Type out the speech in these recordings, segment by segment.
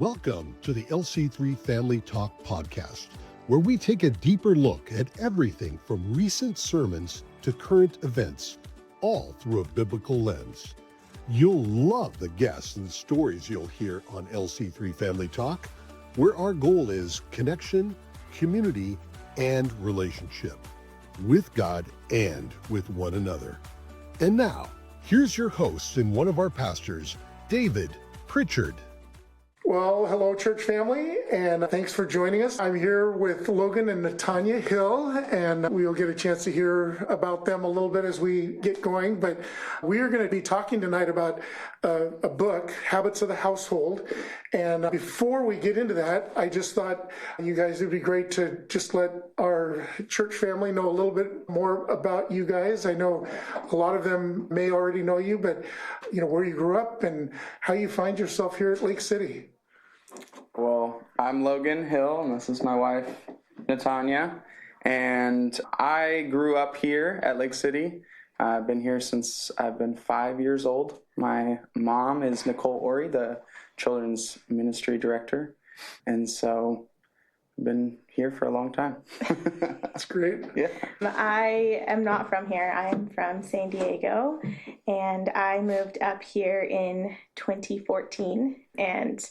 Welcome to the LC3 Family Talk podcast, where we take a deeper look at everything from recent sermons to current events, all through a biblical lens. You'll love the guests and stories you'll hear on LC3 Family Talk, where our goal is connection, community, and relationship with God and with one another. And now, here's your host and one of our pastors, David Pritchard. Well, hello, church family, and thanks for joining us. I'm here with Logan and Natania Hill, and we'll get a chance to hear about them a little bit as we get going. But we are going to be talking tonight about a book, Habits of the Household. And before we get into that, I just thought you guys, it would be great to just let our church family know a little bit more about you guys. I know a lot of them may already know you, but where you grew up and how you find yourself here at Lake City. Well, I'm Logan Hill, and this is my wife, Natania, and I grew up here at Lake City. I've been here since I've been 5 years old. My mom is Nicole Ori, the children's ministry director, and so I've been here for a long time. That's great. Yeah. I am not from here. I am from San Diego, and I moved up here in 2014, and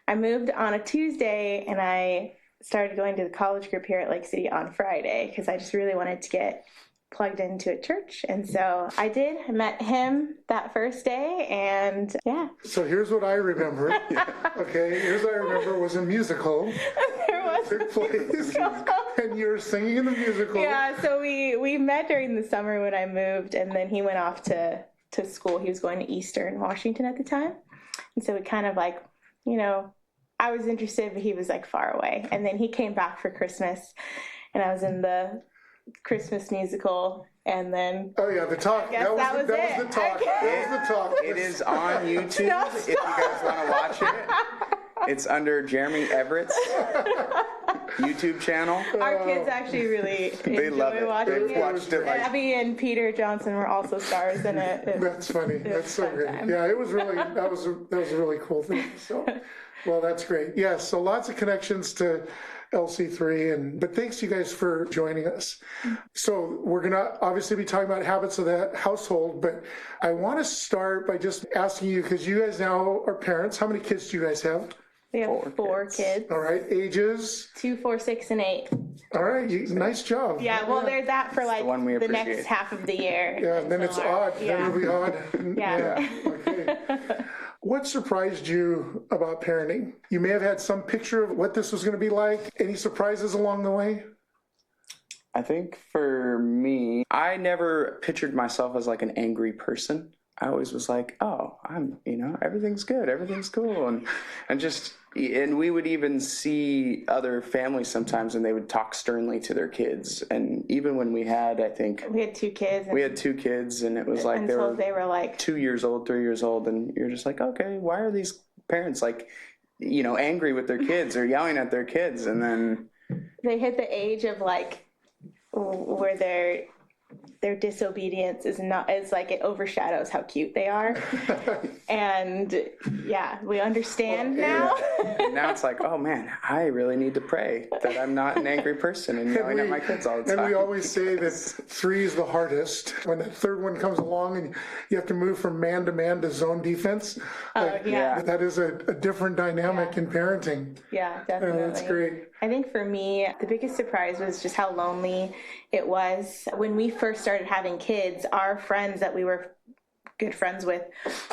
I moved on a Tuesday, and I started going to the college group here at Lake City on Friday because I just really wanted to get plugged into a church. And so I did. I met him that first day, and yeah. So here's what I remember. Okay, here's what I remember was a musical. There was took place, and you were singing in the musical. Yeah, so we met during the summer when I moved, and then he went off to school. He was going to Eastern Washington at the time. And so we kind of I was interested, but he was far away. And then he came back for Christmas, and I was in the Christmas musical. And then the talk. That was the talk. That was the talk. It is on YouTube if you guys want to watch it. It's under Jeremy Everett's YouTube channel. Our kids actually really enjoy watching They've watched it. Abby and Peter Johnson were also stars in it. That's funny. That's so great. Time. Yeah, it was really that was a really cool thing. So, well, that's great. Yeah, so lots of connections to LC3, but thanks you guys for joining us. So we're going to obviously be talking about habits of the household, but I want to start by just asking you, because you guys now are parents. How many kids do you guys have? We have four kids. All right, ages? 2, 4, 6, and 8. All right, nice job. Yeah, well, they're that for the next half of the year. Yeah, and then it's odd. Yeah. Then it'll be odd. Yeah. Okay. What surprised you about parenting? You may have had some picture of what this was going to be like. Any surprises along the way? I think for me, I never pictured myself as an angry person. I always was I'm, everything's good, everything's cool. And we would even see other families sometimes, and they would talk sternly to their kids. And even when we had 2 kids. We had 2 kids, and it was they were 2 years old, 3 years old, and you're just okay, why are these parents angry with their kids or yelling at their kids? And then they hit the age of where their disobedience is it overshadows how cute they are. And we understand now. And now it's oh man, I really need to pray that I'm not an angry person and yelling at my kids all the time. And we always say that 3 is the hardest. When that third one comes along and you have to move from man to man to zone defense. That is a different dynamic in parenting. Yeah, definitely. That's great. I think for me, the biggest surprise was just how lonely it was. When we first started having kids, our friends that we were good friends with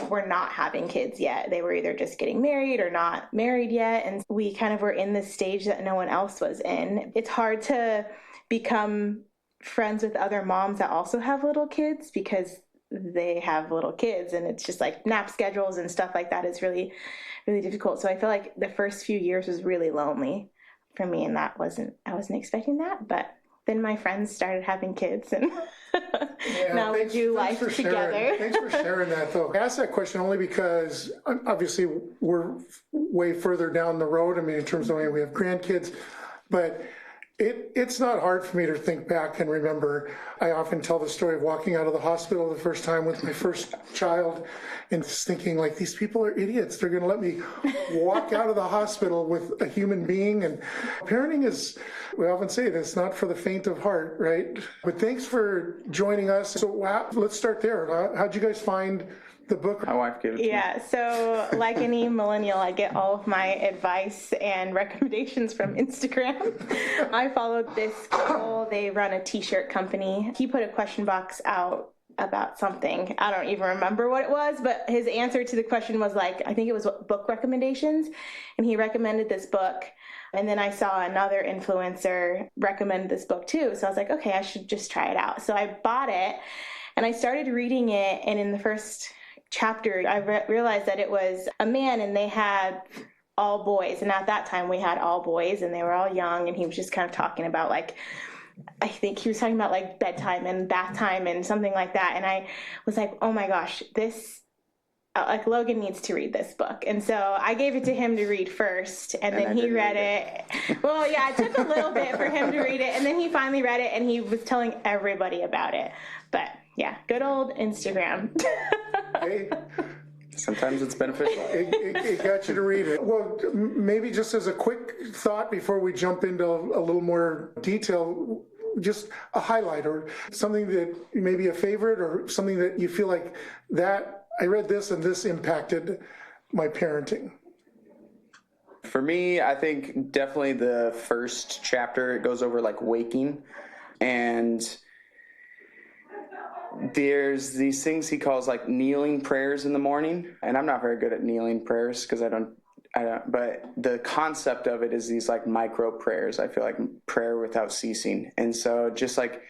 were not having kids yet. They were either just getting married or not married yet. And we kind of were in this stage that no one else was in. It's hard to become friends with other moms that also have little kids because they have little kids, and it's just nap schedules and stuff like that is really, really difficult. So I feel the first few years was really lonely for me, and I wasn't expecting that, but then my friends started having kids, and now we do life together. Thanks for sharing that, though. I asked that question only because obviously we're way further down the road. I mean, in terms of when we have grandkids, but it's not hard for me to think back and remember I often tell the story of walking out of the hospital the first time with my first child and just thinking, like, these people are idiots. They're going to let me walk out of the hospital with a human being. And parenting is, we often say it's not for the faint of heart, right? But thanks for joining us. So wow, let's start there. How'd you guys find the book? My wife gave it to me. Yeah, so like any millennial, I get all of my advice and recommendations from Instagram. I followed this couple. They run a t-shirt company. He put a question box out about something. I don't even remember what it was, but his answer to the question was like, I think it was book recommendations, and he recommended this book. And then I saw another influencer recommend this book too. So I was like, okay, I should just try it out. So I bought it and I started reading it, and in the first chapter, I realized that it was a man and they had all boys. And at that time we had all boys and they were all young. And he was just kind of talking about, like, I think he was talking about like bedtime and bath time and something like that. And I was like, oh my gosh, this, like, Logan needs to read this book. And so I gave it to him to read first, and then he read it. Well, yeah, it took a little bit for him to read it, and then he finally read it and he was telling everybody about it. But yeah, good old Instagram. Hey, Sometimes it's beneficial. it got you to read it. Well, maybe just as a quick thought before we jump into a little more detail, just a highlight or something that maybe a favorite or something that you feel like that I read this and this impacted my parenting. For me, I think definitely the first chapter, it goes over like waking, and there's these things he calls like kneeling prayers in the morning. And I'm not very good at kneeling prayers because I don't, but the concept of it is these like micro prayers. I feel like prayer without ceasing. And so just like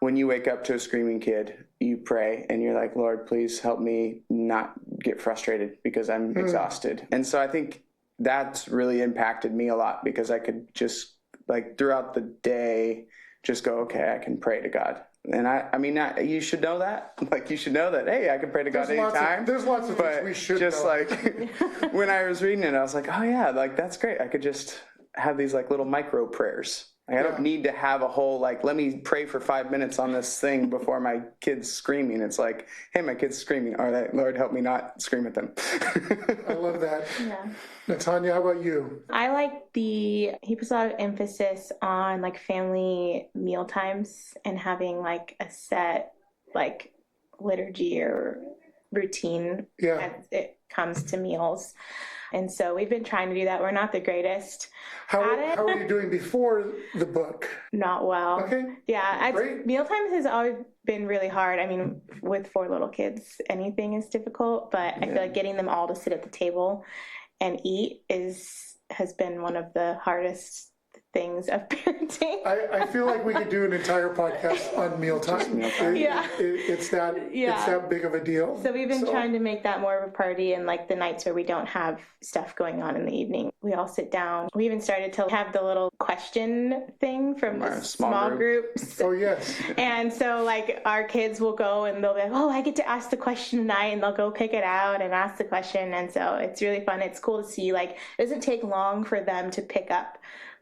when you wake up to a screaming kid, you pray and you're like, Lord, please help me not get frustrated because I'm exhausted. And so I think that's really impacted me a lot, because I could just like throughout the day just go, okay, I can pray to God. And I mean, you should know that. Like, you should know that, hey, I can pray to God anytime. There's lots of things we should just know. Like, when I was reading it, I was like, oh yeah, like, that's great. I could just have these like little micro prayers. Like, I don't need to have a whole, like, let me pray for 5 minutes on this thing before my kid's screaming. It's like, hey, my kid's screaming. All right, Lord, help me not scream at them. I love that. Yeah. Natania, how about you? I like he puts a lot of emphasis on like family meal times and having like a set like liturgy or routine as it comes to meals. And so we've been trying to do that. We're not the greatest How at it. are you doing before the book? Not well. Okay. Yeah. Great. Mealtimes has always been really hard. I mean, with 4 little kids, anything is difficult, but I feel like getting them all to sit at the table and eat has been one of the hardest things of parenting. I feel like we could do an entire podcast on mealtime. Yeah. It's that big of a deal. So we've been trying to make that more of a party, and like the nights where we don't have stuff going on in the evening, we all sit down. We even started to have the little question thing from the small groups. Oh, yes. And so like our kids will go and they'll be like, oh, I get to ask the question tonight, and they'll go pick it out and ask the question. And so it's really fun. It's cool to see, like, it doesn't take long for them to pick up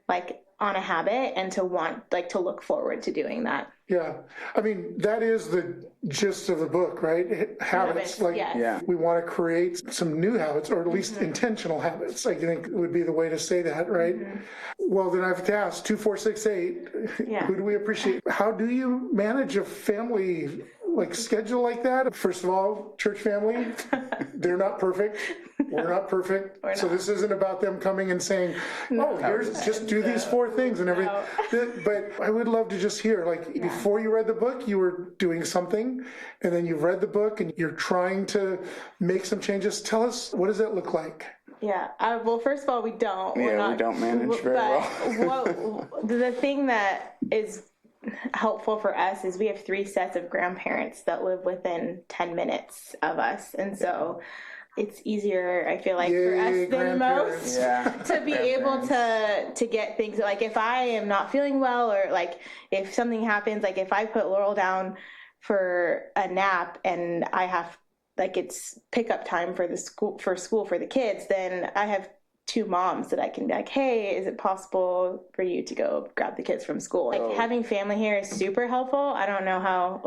like on a habit and to want like to look forward to doing that. Yeah. I mean, that is the gist of the book, right? Habits. Like, yes. we want to create some new habits, or at least intentional habits, I think would be the way to say that, right? Well, then I have to ask, 2468, who do we appreciate? How do you manage a family like schedule like that? First of all, church family, they're not perfect. We're not perfect. So this isn't about them coming and saying, here's just do these 4 things and everything. But I would love to just hear, like, before you read the book, you were doing something, and then you've read the book and you're trying to make some changes. Tell us, what does that look like? Yeah. Well, first of all, we don't. We don't manage very well. The thing that is helpful for us is we have 3 sets of grandparents that live within 10 minutes of us. And so it's easier, I feel like, for us than most to be able to get things. Like, if I am not feeling well, or like if something happens, like if I put Laurel down for a nap and I have, like, it's pickup time for school for the kids, then I have two moms that I can be like, hey, is it possible for you to go grab the kids from school? Like having family here is super helpful. I don't know how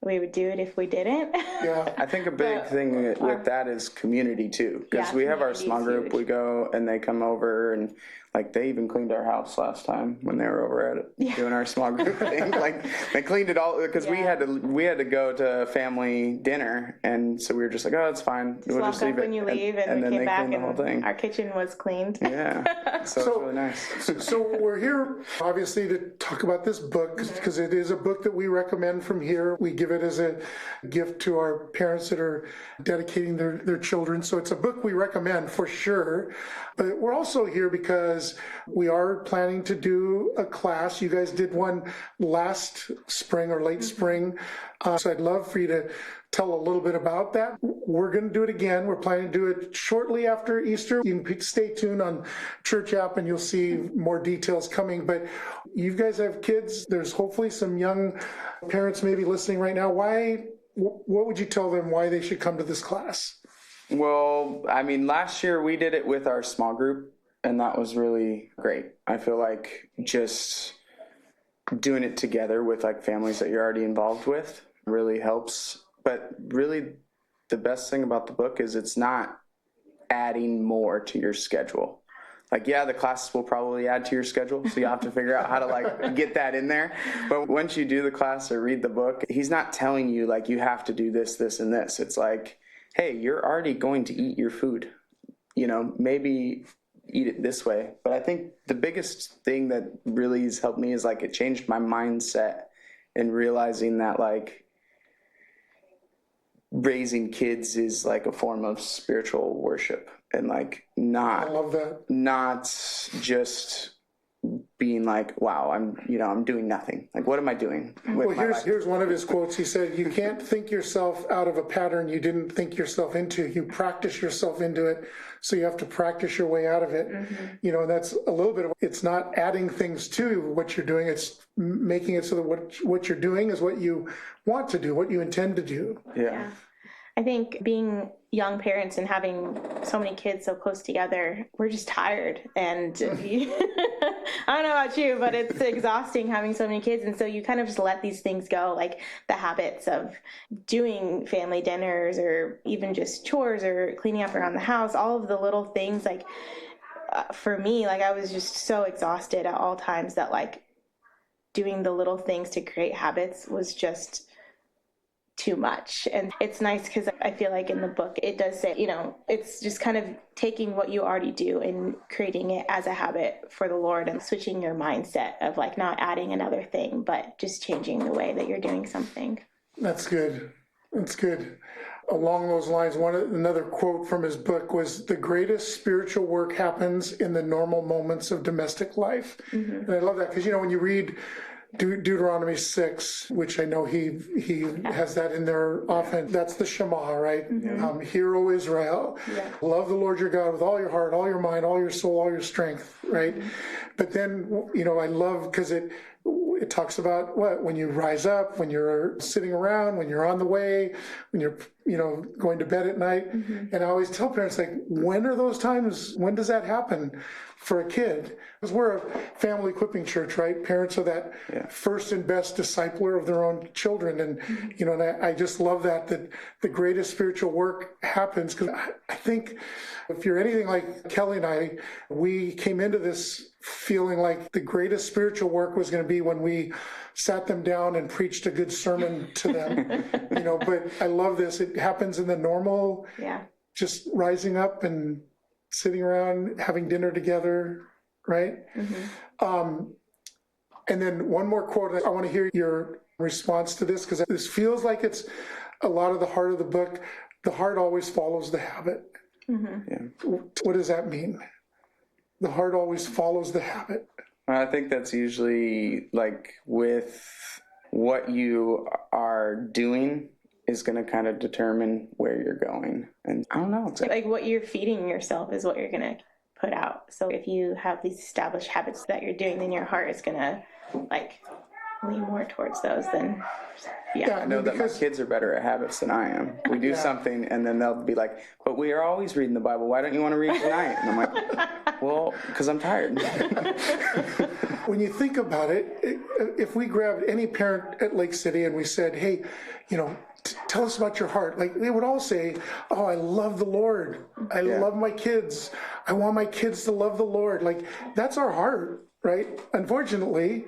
we would do it if we didn't. Yeah. I think a big thing with that is community too, because we have our small group. We go and they come over, and like they even cleaned our house last time when they were over at it doing our small group thing. Like they cleaned it all because we had to go to family dinner, and so we were just like, oh, it's fine. We'll just leave it when you leave, and then we came back the whole and thing. Our kitchen was cleaned. Yeah, so it's really nice. So we're here obviously to talk about this book because it is a book that we recommend from here. We give it as a gift to our parents that are dedicating their children. So it's a book we recommend for sure. But we're also here because we are planning to do a class. You guys did one last spring or late spring. So I'd love for you to tell a little bit about that. We're going to do it again. We're planning to do it shortly after Easter. You can stay tuned on Church app and you'll see more details coming. But you guys have kids. There's hopefully some young parents maybe listening right now. What would you tell them why they should come to this class? Well, I mean, last year we did it with our small group, and that was really great. I feel like just doing it together with like families that you're already involved with really helps. But really, the best thing about the book is it's not adding more to your schedule. Like, yeah, the classes will probably add to your schedule, so you have to figure out how to like get that in there. But once you do the class or read the book, he's not telling you like you have to do this, this, and this. It's like, hey, you're already going to eat your food. You know, maybe eat it this way. But I think the biggest thing that really has helped me is like it changed my mindset and realizing that like raising kids is like a form of spiritual worship and like I love that. not just being like, wow, I'm doing nothing. Like, what am I doing with my life? Here's one of his quotes. He said, you can't think yourself out of a pattern you didn't think yourself into. You practice yourself into it. So you have to practice your way out of it. Mm-hmm. You know, that's a little bit of, it's not adding things to what you're doing. It's making it so that what you're doing is what you want to do, what you intend to do. Yeah. I think being young parents and having so many kids so close together, we're just tired. And I don't know about you, but it's exhausting having so many kids. And so you kind of just let these things go, like the habits of doing family dinners or even just chores or cleaning up around the house, all of the little things. Like for me, like I was just so exhausted at all times that like doing the little things to create habits was just too much. And it's nice because I feel like in the book it does say, you know, it's just kind of taking what you already do and creating it as a habit for the Lord and switching your mindset of like not adding another thing, but just changing the way that you're doing something. That's good. That's good. Along those lines, another quote from his book was, the greatest spiritual work happens in the normal moments of domestic life. Mm-hmm. And I love that because, you know, when you read Deuteronomy 6, which I know he has that in there often. That's the Shema, right? Mm-hmm. Hear, O Israel, love the Lord your God with all your heart, all your mind, all your soul, all your strength, right? Mm-hmm. But then, you know, I love because it talks about when you rise up, when you're sitting around, when you're on the way, when you're, you know, going to bed at night. Mm-hmm. And I always tell parents, like, when are those times? When does that happen for a kid? Because we're a family equipping church, right? Parents are that first and best discipler of their own children. And, you know, and I just love that the greatest spiritual work happens. Because I think if you're anything like Kelly and I, we came into this feeling like the greatest spiritual work was going to be when we sat them down and preached a good sermon to them, you know, but I love this. It happens in the normal, just rising up and sitting around, having dinner together, right? Mm-hmm. And then one more quote. I want to hear your response to this because this feels like it's a lot of the heart of the book. The heart always follows the habit. Mm-hmm. Yeah. What does that mean? The heart always follows the habit. I think that's usually like with what you are doing is going to kind of determine where you're going. And I don't know. It's like what you're feeding yourself is what you're going to put out. So if you have these established habits that you're doing, then your heart is going to like lean more towards those than, I know that my kids are better at habits than I am. We do something, and then they'll be like, but we are always reading the Bible. Why don't you want to read tonight? And I'm like, well, because I'm tired. When you think about it, if we grabbed any parent at Lake City and we said, hey, tell us about your heart, like they would all say, oh, I love the Lord. I love my kids. I want my kids to love the Lord. Like, that's our heart, right? Unfortunately,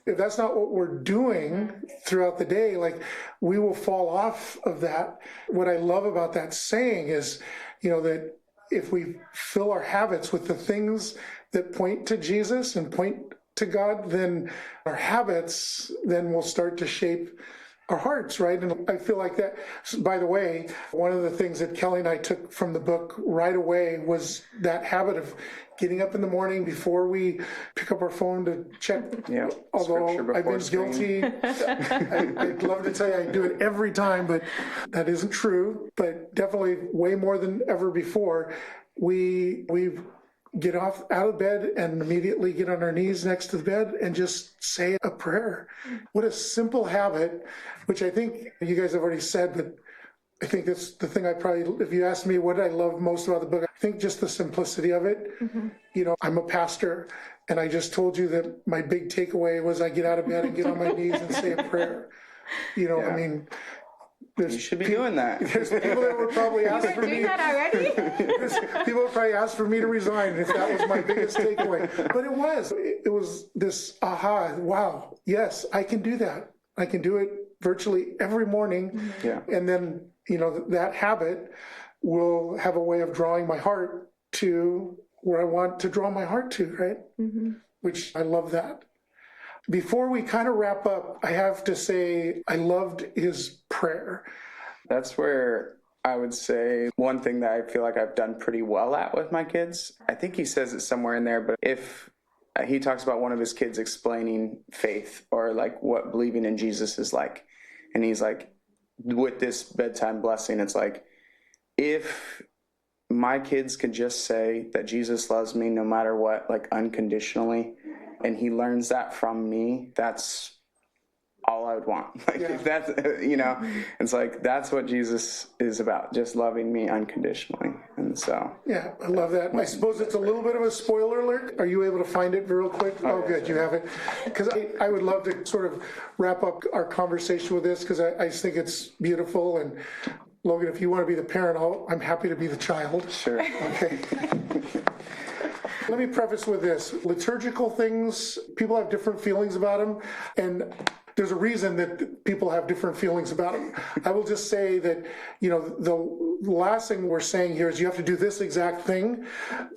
if that's not what we're doing throughout the day, like, we will fall off of that. What I love about that saying is, that if we fill our habits with the things that point to Jesus and point to God, then our habits then will start to shape our hearts, right? And I feel like that, by the way, one of the things that Kelly and I took from the book right away was that habit of getting up in the morning before we pick up our phone to check. Although I've been guilty, I'd love to tell you I do it every time, but that isn't true. But definitely way more than ever before, we get out of bed and immediately get on our knees next to the bed and just say a prayer. What a simple habit, which I think you guys have already said, but I think that's the thing if you ask me what I love most about the book, I think just the simplicity of it. I'm a pastor, and I just told you that my big takeaway was I get out of bed and get on my knees and say a prayer. I mean, you should be doing that. There's people that would probably ask for me. doing that already? People would probably ask for me to resign if that was my biggest takeaway. But it was this aha, wow, yes, I can do that. I can do it virtually every morning. And then, that habit will have a way of drawing my heart to where I want to draw my heart to, right? Which I love that. Before we kind of wrap up, I have to say I loved his prayer. That's where I would say one thing that I feel like I've done pretty well at with my kids. I think he says it somewhere in there, but if he talks about one of his kids explaining faith or like what believing in Jesus is like, and he's like, with this bedtime blessing, it's like, if my kids could just say that Jesus loves me no matter what, like unconditionally, and he learns that from me, that's all I would want. Like, if that's, it's like, that's what Jesus is about, just loving me unconditionally. And so. Yeah, I love that. I suppose it's a little bit of a spoiler alert. Are you able to find it real quick? Oh, good, you have it. Because I would love to sort of wrap up our conversation with this, because I just think it's beautiful. And Logan, if you want to be the parent, I'm happy to be the child. Sure. Okay. Let me preface with this. Liturgical things, people have different feelings about them, and there's a reason that people have different feelings about them. I will just say that, the last thing we're saying here is you have to do this exact thing,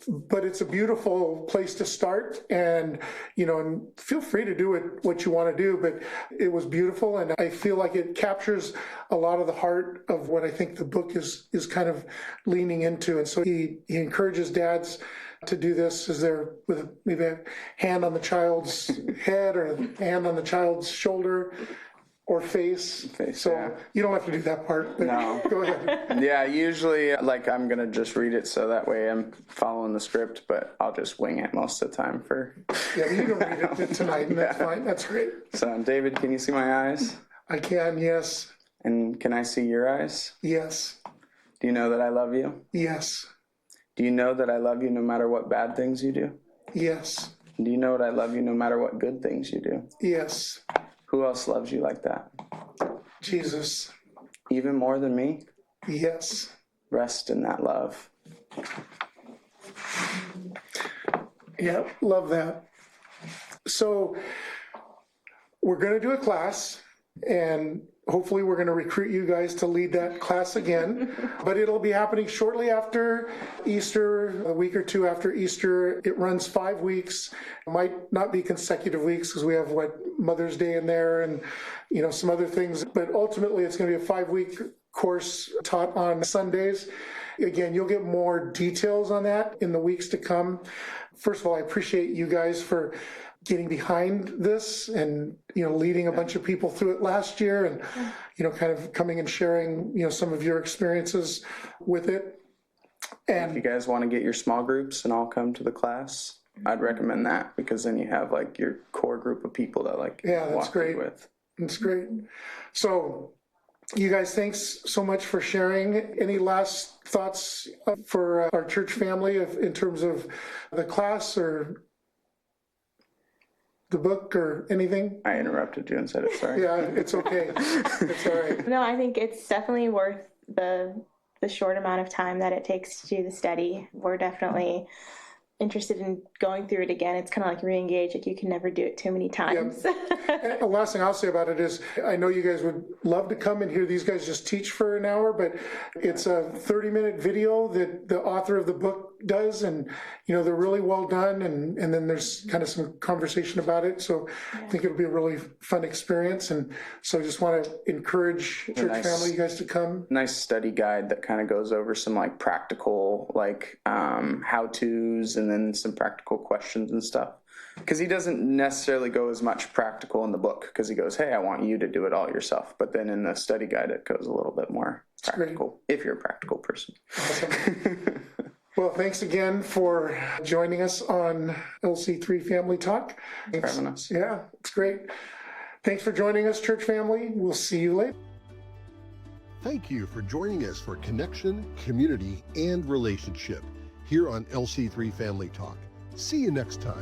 but it's a beautiful place to start, and, and feel free to do it what you want to do, but it was beautiful, and I feel like it captures a lot of the heart of what I think the book is kind of leaning into. And so he encourages dads to do this. Is there with maybe a hand on the child's head or a hand on the child's shoulder or face? So you don't have to do that part. But no. Go ahead. Yeah, usually I'm going to just read it so that way I'm following the script, but I'll just wing it most of the time Yeah, you can read it tonight, and that's fine. That's great. So, David, can you see my eyes? I can, yes. And can I see your eyes? Yes. Do you know that I love you? Yes. Do you know that I love you no matter what bad things you do? Yes. Do you know that I love you no matter what good things you do? Yes. Who else loves you like that? Jesus. Even more than me? Yes. Rest in that love. Yeah, love that. So we're going to do a class, and hopefully we're going to recruit you guys to lead that class again, but it'll be happening shortly after Easter, a week or two after Easter. It runs 5 weeks. It might not be consecutive weeks because we have Mother's Day in there and some other things, but ultimately it's going to be a 5-week course taught on Sundays. Again, you'll get more details on that in the weeks to come. First of all, I appreciate you guys for getting behind this and, leading a bunch of people through it last year and, kind of coming and sharing, some of your experiences with it. And if you guys want to get your small groups and all come to the class, I'd recommend that, because then you have like your core group of people that like Yeah, that's walk great. with. That's great. So you guys, thanks so much for sharing. Any last thoughts for our church family in terms of the class or the book or anything? I interrupted you and said it, sorry. Yeah, it's okay. It's all right. No, I think it's definitely worth the short amount of time that it takes to do the study. We're definitely interested in going through it again. It's kind of like re-engage, like you can never do it too many times. And the last thing I'll say about it is, I know you guys would love to come and hear these guys just teach for an hour, but it's a 30-minute video that the author of the book does, and they're really well done, and then there's kind of some conversation about it. So I think it'll be a really fun experience, and so I just want to encourage church family, you guys, to come. Nice study guide that kind of goes over some like practical how-tos, and then some practical questions and stuff. Because he doesn't necessarily go as much practical in the book, because he goes, hey, I want you to do it all yourself. But then in the study guide, it goes a little bit more practical, if you're a practical person. Awesome. Well, thanks again for joining us on LC3 Family Talk. Thanks for having us. Yeah, it's great. Thanks for joining us, church family. We'll see you later. Thank you for joining us for connection, community, and relationship here on LC3 Family Talk. See you next time.